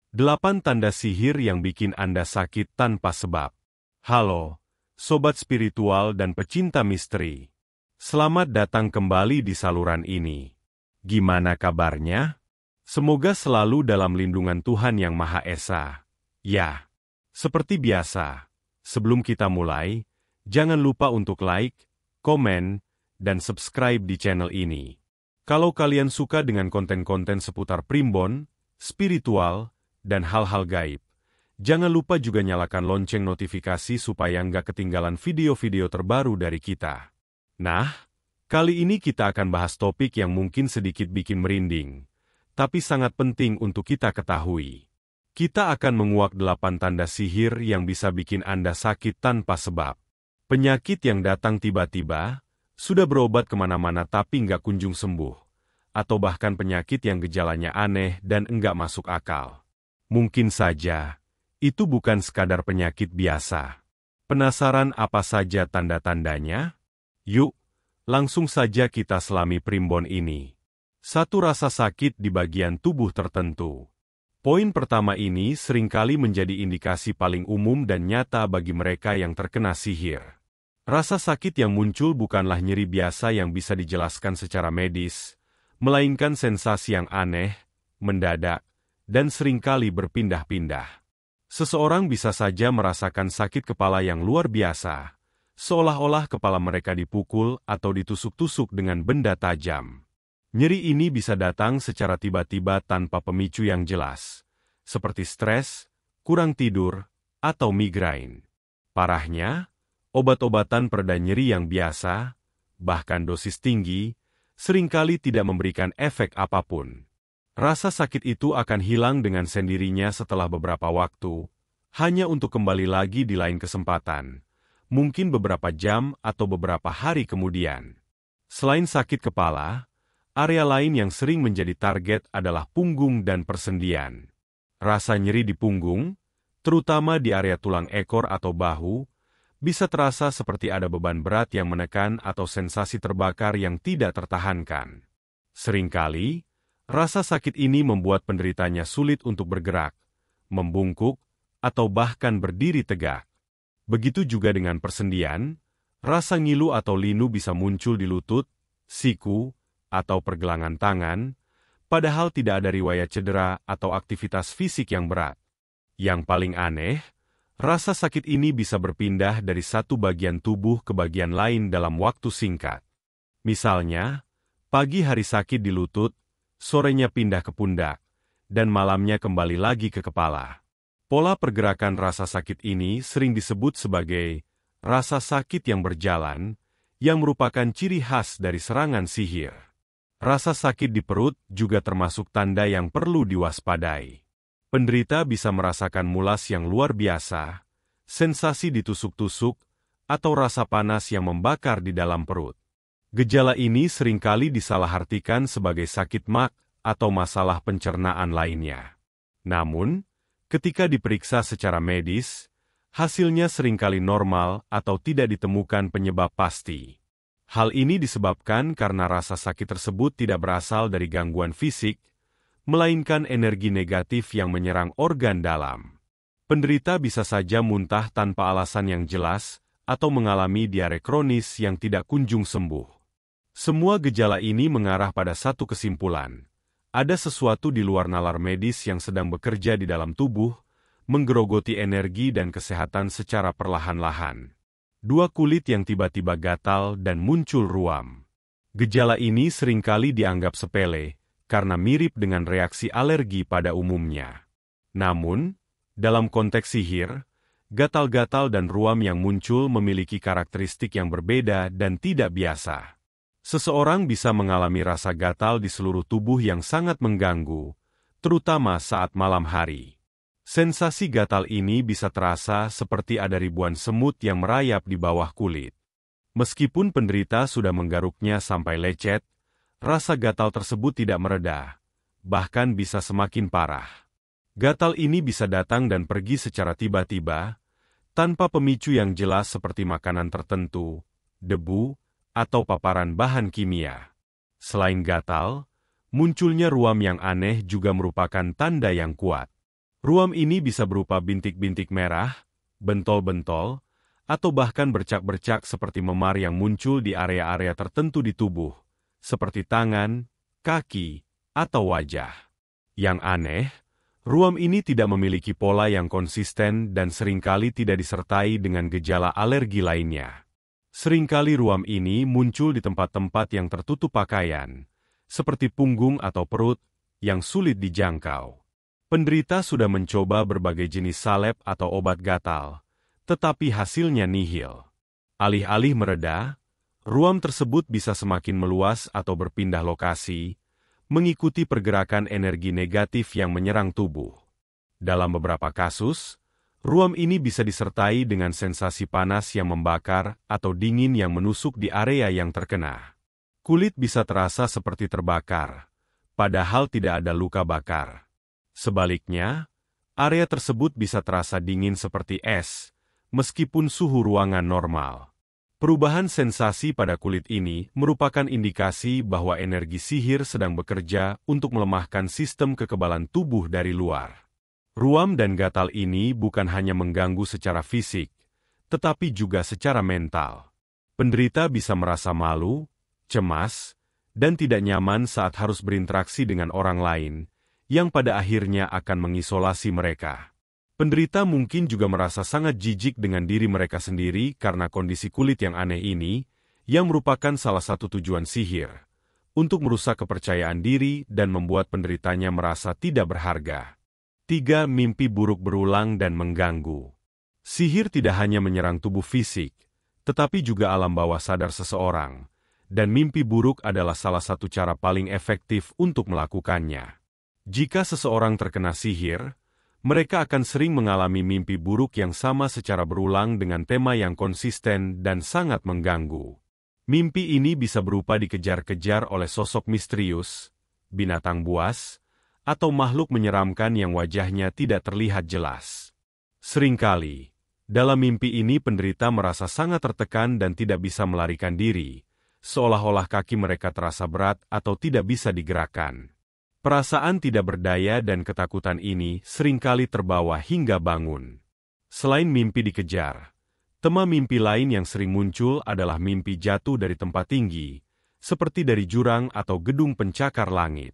8 tanda sihir yang bikin Anda sakit tanpa sebab. Halo, sobat spiritual dan pecinta misteri. Selamat datang kembali di saluran ini. Gimana kabarnya? Semoga selalu dalam lindungan Tuhan Yang Maha Esa. Ya, seperti biasa, sebelum kita mulai, jangan lupa untuk like, komen, dan subscribe di channel ini. Kalau kalian suka dengan konten-konten seputar primbon, spiritual, dan hal-hal gaib, jangan lupa juga nyalakan lonceng notifikasi supaya nggak ketinggalan video-video terbaru dari kita. Nah, kali ini kita akan bahas topik yang mungkin sedikit bikin merinding, tapi sangat penting untuk kita ketahui. Kita akan menguak 8 tanda sihir yang bisa bikin Anda sakit tanpa sebab. Penyakit yang datang tiba-tiba, sudah berobat kemana-mana tapi nggak kunjung sembuh. Atau bahkan penyakit yang gejalanya aneh dan enggak masuk akal. Mungkin saja, itu bukan sekadar penyakit biasa. Penasaran apa saja tanda-tandanya? Yuk, langsung saja kita selami primbon ini. 1. Rasa sakit di bagian tubuh tertentu. Poin pertama ini seringkali menjadi indikasi paling umum dan nyata bagi mereka yang terkena sihir. Rasa sakit yang muncul bukanlah nyeri biasa yang bisa dijelaskan secara medis, melainkan sensasi yang aneh, mendadak, dan seringkali berpindah-pindah. Seseorang bisa saja merasakan sakit kepala yang luar biasa, seolah-olah kepala mereka dipukul atau ditusuk-tusuk dengan benda tajam. Nyeri ini bisa datang secara tiba-tiba tanpa pemicu yang jelas, seperti stres, kurang tidur, atau migrain. Parahnya, obat-obatan pereda nyeri yang biasa, bahkan dosis tinggi, seringkali tidak memberikan efek apapun. Rasa sakit itu akan hilang dengan sendirinya setelah beberapa waktu, hanya untuk kembali lagi di lain kesempatan, mungkin beberapa jam atau beberapa hari kemudian. Selain sakit kepala, area lain yang sering menjadi target adalah punggung dan persendian. Rasa nyeri di punggung, terutama di area tulang ekor atau bahu, bisa terasa seperti ada beban berat yang menekan atau sensasi terbakar yang tidak tertahankan. Seringkali, rasa sakit ini membuat penderitanya sulit untuk bergerak, membungkuk, atau bahkan berdiri tegak. Begitu juga dengan persendian, rasa ngilu atau linu bisa muncul di lutut, siku, atau pergelangan tangan, padahal tidak ada riwayat cedera atau aktivitas fisik yang berat. Yang paling aneh, rasa sakit ini bisa berpindah dari satu bagian tubuh ke bagian lain dalam waktu singkat. Misalnya, pagi hari sakit di lutut, sorenya pindah ke pundak, dan malamnya kembali lagi ke kepala. Pola pergerakan rasa sakit ini sering disebut sebagai rasa sakit yang berjalan, yang merupakan ciri khas dari serangan sihir. Rasa sakit di perut juga termasuk tanda yang perlu diwaspadai. Penderita bisa merasakan mulas yang luar biasa, sensasi ditusuk-tusuk, atau rasa panas yang membakar di dalam perut. Gejala ini seringkali disalahartikan sebagai sakit MAG atau masalah pencernaan lainnya. Namun, ketika diperiksa secara medis, hasilnya seringkali normal atau tidak ditemukan penyebab pasti. Hal ini disebabkan karena rasa sakit tersebut tidak berasal dari gangguan fisik, melainkan energi negatif yang menyerang organ dalam. Penderita bisa saja muntah tanpa alasan yang jelas atau mengalami diare kronis yang tidak kunjung sembuh. Semua gejala ini mengarah pada satu kesimpulan. Ada sesuatu di luar nalar medis yang sedang bekerja di dalam tubuh, menggerogoti energi dan kesehatan secara perlahan-lahan. 2. Kulit yang tiba-tiba gatal dan muncul ruam. Gejala ini seringkali dianggap sepele, karena mirip dengan reaksi alergi pada umumnya. Namun, dalam konteks sihir, gatal-gatal dan ruam yang muncul memiliki karakteristik yang berbeda dan tidak biasa. Seseorang bisa mengalami rasa gatal di seluruh tubuh yang sangat mengganggu, terutama saat malam hari. Sensasi gatal ini bisa terasa seperti ada ribuan semut yang merayap di bawah kulit. Meskipun penderita sudah menggaruknya sampai lecet, rasa gatal tersebut tidak mereda, bahkan bisa semakin parah. Gatal ini bisa datang dan pergi secara tiba-tiba, tanpa pemicu yang jelas seperti makanan tertentu, debu, atau paparan bahan kimia. Selain gatal, munculnya ruam yang aneh juga merupakan tanda yang kuat. Ruam ini bisa berupa bintik-bintik merah, bentol-bentol, atau bahkan bercak-bercak seperti memar yang muncul di area-area tertentu di tubuh, seperti tangan, kaki, atau wajah. Yang aneh, ruam ini tidak memiliki pola yang konsisten dan seringkali tidak disertai dengan gejala alergi lainnya. Seringkali ruam ini muncul di tempat-tempat yang tertutup pakaian, seperti punggung atau perut, yang sulit dijangkau. Penderita sudah mencoba berbagai jenis salep atau obat gatal, tetapi hasilnya nihil. Alih-alih mereda, ruam tersebut bisa semakin meluas atau berpindah lokasi, mengikuti pergerakan energi negatif yang menyerang tubuh. Dalam beberapa kasus, ruam ini bisa disertai dengan sensasi panas yang membakar atau dingin yang menusuk di area yang terkena. Kulit bisa terasa seperti terbakar, padahal tidak ada luka bakar. Sebaliknya, area tersebut bisa terasa dingin seperti es, meskipun suhu ruangan normal. Perubahan sensasi pada kulit ini merupakan indikasi bahwa energi sihir sedang bekerja untuk melemahkan sistem kekebalan tubuh dari luar. Ruam dan gatal ini bukan hanya mengganggu secara fisik, tetapi juga secara mental. Penderita bisa merasa malu, cemas, dan tidak nyaman saat harus berinteraksi dengan orang lain, yang pada akhirnya akan mengisolasi mereka. Penderita mungkin juga merasa sangat jijik dengan diri mereka sendiri karena kondisi kulit yang aneh ini, yang merupakan salah satu tujuan sihir, untuk merusak kepercayaan diri dan membuat penderitanya merasa tidak berharga. 3. Mimpi buruk berulang dan mengganggu. Sihir tidak hanya menyerang tubuh fisik, tetapi juga alam bawah sadar seseorang, dan mimpi buruk adalah salah satu cara paling efektif untuk melakukannya. Jika seseorang terkena sihir, mereka akan sering mengalami mimpi buruk yang sama secara berulang dengan tema yang konsisten dan sangat mengganggu. Mimpi ini bisa berupa dikejar-kejar oleh sosok misterius, binatang buas, atau makhluk menyeramkan yang wajahnya tidak terlihat jelas. Seringkali, dalam mimpi ini penderita merasa sangat tertekan dan tidak bisa melarikan diri, seolah-olah kaki mereka terasa berat atau tidak bisa digerakkan. Perasaan tidak berdaya dan ketakutan ini seringkali terbawa hingga bangun. Selain mimpi dikejar, tema mimpi lain yang sering muncul adalah mimpi jatuh dari tempat tinggi, seperti dari jurang atau gedung pencakar langit.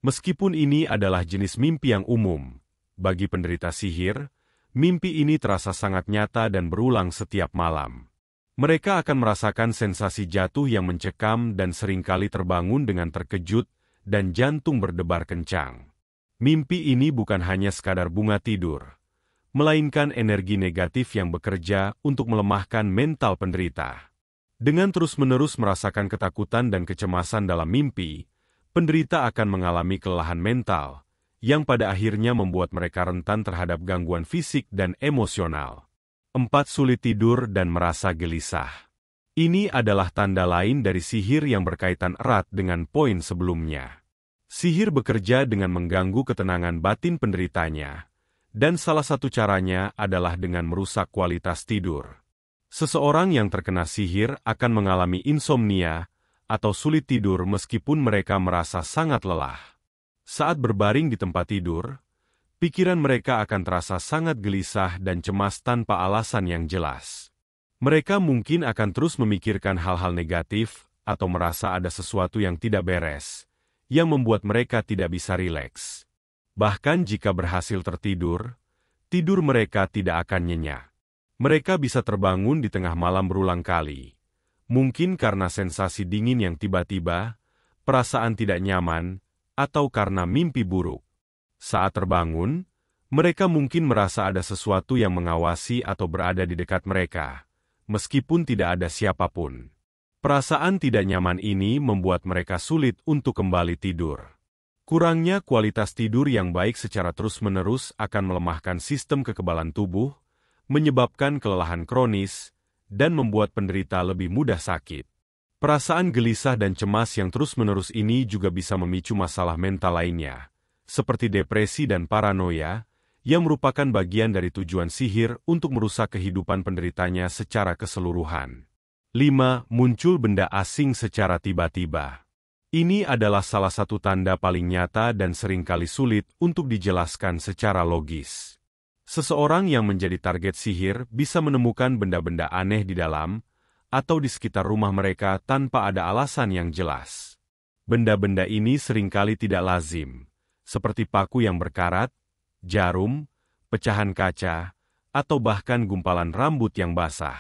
Meskipun ini adalah jenis mimpi yang umum, bagi penderita sihir, mimpi ini terasa sangat nyata dan berulang setiap malam. Mereka akan merasakan sensasi jatuh yang mencekam dan seringkali terbangun dengan terkejut, dan jantung berdebar kencang. Mimpi ini bukan hanya sekadar bunga tidur, melainkan energi negatif yang bekerja untuk melemahkan mental penderita. Dengan terus-menerus merasakan ketakutan dan kecemasan dalam mimpi, penderita akan mengalami kelelahan mental, yang pada akhirnya membuat mereka rentan terhadap gangguan fisik dan emosional. 4. Sulit tidur dan merasa gelisah. Ini adalah tanda lain dari sihir yang berkaitan erat dengan poin sebelumnya. Sihir bekerja dengan mengganggu ketenangan batin penderitanya, dan salah satu caranya adalah dengan merusak kualitas tidur. Seseorang yang terkena sihir akan mengalami insomnia atau sulit tidur meskipun mereka merasa sangat lelah. Saat berbaring di tempat tidur, pikiran mereka akan terasa sangat gelisah dan cemas tanpa alasan yang jelas. Mereka mungkin akan terus memikirkan hal-hal negatif atau merasa ada sesuatu yang tidak beres, yang membuat mereka tidak bisa rileks. Bahkan jika berhasil tertidur, tidur mereka tidak akan nyenyak. Mereka bisa terbangun di tengah malam berulang kali, mungkin karena sensasi dingin yang tiba-tiba, perasaan tidak nyaman, atau karena mimpi buruk. Saat terbangun, mereka mungkin merasa ada sesuatu yang mengawasi atau berada di dekat mereka, meskipun tidak ada siapapun. Perasaan tidak nyaman ini membuat mereka sulit untuk kembali tidur. Kurangnya kualitas tidur yang baik secara terus-menerus akan melemahkan sistem kekebalan tubuh, menyebabkan kelelahan kronis, dan membuat penderita lebih mudah sakit. Perasaan gelisah dan cemas yang terus-menerus ini juga bisa memicu masalah mental lainnya, seperti depresi dan paranoia, yang merupakan bagian dari tujuan sihir untuk merusak kehidupan penderitanya secara keseluruhan. 5. Muncul benda asing secara tiba-tiba. Ini adalah salah satu tanda paling nyata dan seringkali sulit untuk dijelaskan secara logis. Seseorang yang menjadi target sihir bisa menemukan benda-benda aneh di dalam atau di sekitar rumah mereka tanpa ada alasan yang jelas. Benda-benda ini seringkali tidak lazim, seperti paku yang berkarat, jarum, pecahan kaca, atau bahkan gumpalan rambut yang basah.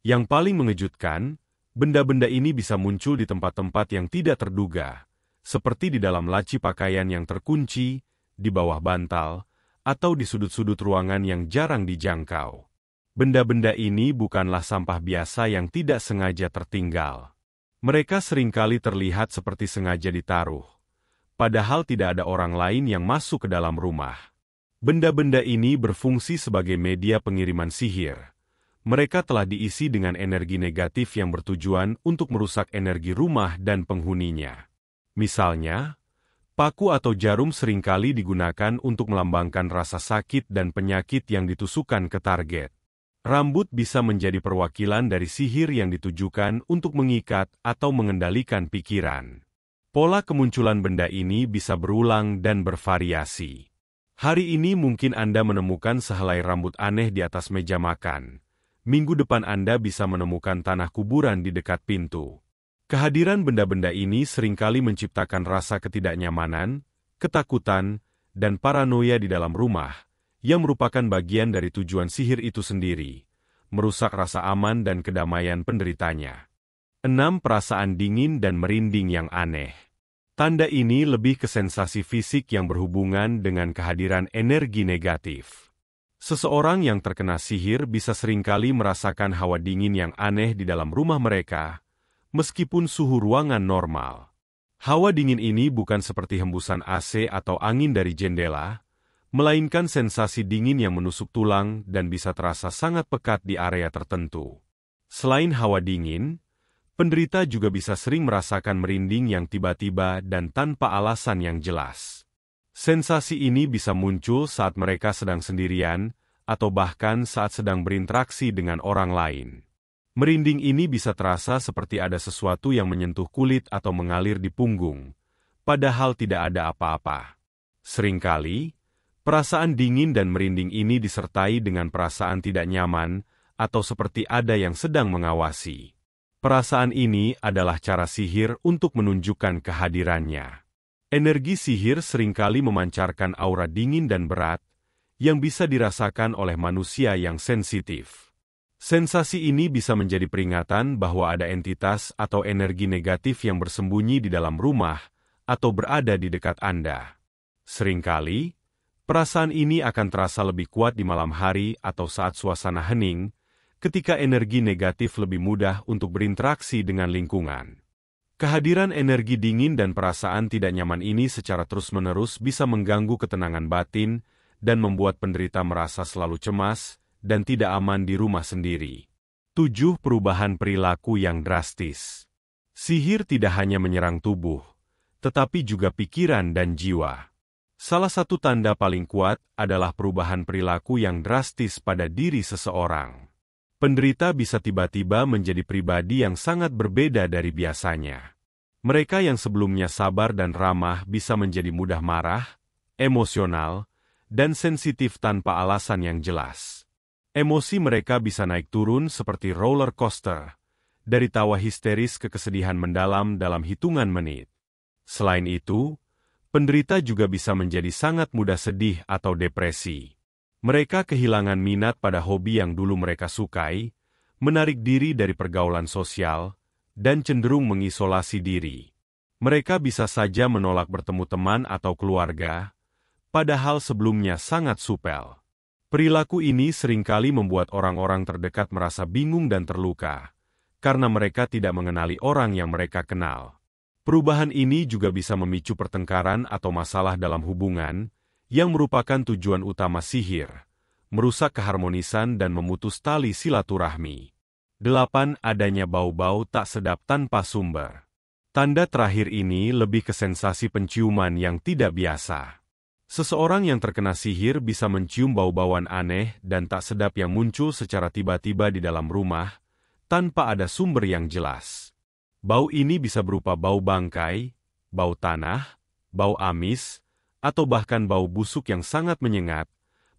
Yang paling mengejutkan, benda-benda ini bisa muncul di tempat-tempat yang tidak terduga, seperti di dalam laci pakaian yang terkunci, di bawah bantal, atau di sudut-sudut ruangan yang jarang dijangkau. Benda-benda ini bukanlah sampah biasa yang tidak sengaja tertinggal. Mereka seringkali terlihat seperti sengaja ditaruh, padahal tidak ada orang lain yang masuk ke dalam rumah. Benda-benda ini berfungsi sebagai media pengiriman sihir. Mereka telah diisi dengan energi negatif yang bertujuan untuk merusak energi rumah dan penghuninya. Misalnya, paku atau jarum seringkali digunakan untuk melambangkan rasa sakit dan penyakit yang ditusukkan ke target. Rambut bisa menjadi perwakilan dari sihir yang ditujukan untuk mengikat atau mengendalikan pikiran. Pola kemunculan benda ini bisa berulang dan bervariasi. Hari ini mungkin Anda menemukan sehelai rambut aneh di atas meja makan. Minggu depan Anda bisa menemukan tanah kuburan di dekat pintu. Kehadiran benda-benda ini seringkali menciptakan rasa ketidaknyamanan, ketakutan, dan paranoia di dalam rumah, yang merupakan bagian dari tujuan sihir itu sendiri, merusak rasa aman dan kedamaian penderitanya. 6. Perasaan dingin dan merinding yang aneh. Tanda ini lebih ke sensasi fisik yang berhubungan dengan kehadiran energi negatif. Seseorang yang terkena sihir bisa seringkali merasakan hawa dingin yang aneh di dalam rumah mereka, meskipun suhu ruangan normal. Hawa dingin ini bukan seperti hembusan AC atau angin dari jendela, melainkan sensasi dingin yang menusuk tulang dan bisa terasa sangat pekat di area tertentu. Selain hawa dingin, penderita juga bisa sering merasakan merinding yang tiba-tiba dan tanpa alasan yang jelas. Sensasi ini bisa muncul saat mereka sedang sendirian, atau bahkan saat sedang berinteraksi dengan orang lain. Merinding ini bisa terasa seperti ada sesuatu yang menyentuh kulit atau mengalir di punggung, padahal tidak ada apa-apa. Seringkali, perasaan dingin dan merinding ini disertai dengan perasaan tidak nyaman atau seperti ada yang sedang mengawasi. Perasaan ini adalah cara sihir untuk menunjukkan kehadirannya. Energi sihir seringkali memancarkan aura dingin dan berat yang bisa dirasakan oleh manusia yang sensitif. Sensasi ini bisa menjadi peringatan bahwa ada entitas atau energi negatif yang bersembunyi di dalam rumah atau berada di dekat Anda. Seringkali, perasaan ini akan terasa lebih kuat di malam hari atau saat suasana hening, ketika energi negatif lebih mudah untuk berinteraksi dengan lingkungan. Kehadiran energi dingin dan perasaan tidak nyaman ini secara terus-menerus bisa mengganggu ketenangan batin dan membuat penderita merasa selalu cemas dan tidak aman di rumah sendiri. 7. Perubahan perilaku yang drastis. Sihir tidak hanya menyerang tubuh, tetapi juga pikiran dan jiwa. Salah satu tanda paling kuat adalah perubahan perilaku yang drastis pada diri seseorang. Penderita bisa tiba-tiba menjadi pribadi yang sangat berbeda dari biasanya. Mereka yang sebelumnya sabar dan ramah bisa menjadi mudah marah, emosional, dan sensitif tanpa alasan yang jelas. Emosi mereka bisa naik turun seperti roller coaster, dari tawa histeris ke kesedihan mendalam dalam hitungan menit. Selain itu, penderita juga bisa menjadi sangat mudah sedih atau depresi. Mereka kehilangan minat pada hobi yang dulu mereka sukai, menarik diri dari pergaulan sosial, dan cenderung mengisolasi diri. Mereka bisa saja menolak bertemu teman atau keluarga, padahal sebelumnya sangat supel. Perilaku ini seringkali membuat orang-orang terdekat merasa bingung dan terluka, karena mereka tidak mengenali orang yang mereka kenal. Perubahan ini juga bisa memicu pertengkaran atau masalah dalam hubungan, yang merupakan tujuan utama sihir, merusak keharmonisan dan memutus tali silaturahmi. 8. Adanya bau-bau tak sedap tanpa sumber. Tanda terakhir ini lebih ke sensasi penciuman yang tidak biasa. Seseorang yang terkena sihir bisa mencium bau-bauan aneh dan tak sedap yang muncul secara tiba-tiba di dalam rumah, tanpa ada sumber yang jelas. Bau ini bisa berupa bau bangkai, bau tanah, bau amis, atau bahkan bau busuk yang sangat menyengat,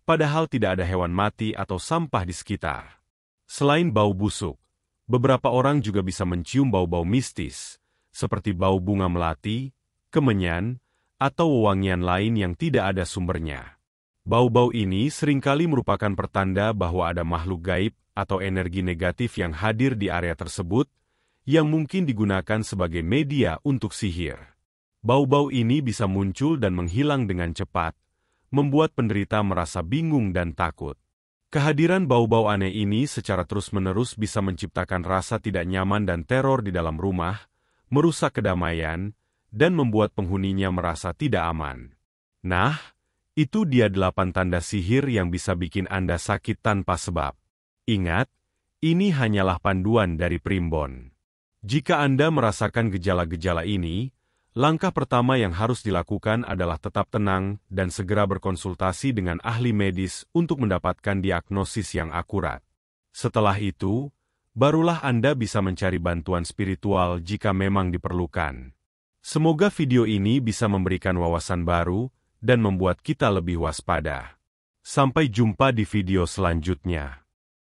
padahal tidak ada hewan mati atau sampah di sekitar. Selain bau busuk, beberapa orang juga bisa mencium bau-bau mistis, seperti bau bunga melati, kemenyan, atau wewangian lain yang tidak ada sumbernya. Bau-bau ini seringkali merupakan pertanda bahwa ada makhluk gaib atau energi negatif yang hadir di area tersebut, yang mungkin digunakan sebagai media untuk sihir. Bau-bau ini bisa muncul dan menghilang dengan cepat, membuat penderita merasa bingung dan takut. Kehadiran bau-bau aneh ini secara terus-menerus bisa menciptakan rasa tidak nyaman dan teror di dalam rumah, merusak kedamaian, dan membuat penghuninya merasa tidak aman. Nah, itu dia 8 tanda sihir yang bisa bikin Anda sakit tanpa sebab. Ingat, ini hanyalah panduan dari Primbon. Jika Anda merasakan gejala-gejala ini, langkah pertama yang harus dilakukan adalah tetap tenang dan segera berkonsultasi dengan ahli medis untuk mendapatkan diagnosis yang akurat. Setelah itu, barulah Anda bisa mencari bantuan spiritual jika memang diperlukan. Semoga video ini bisa memberikan wawasan baru dan membuat kita lebih waspada. Sampai jumpa di video selanjutnya.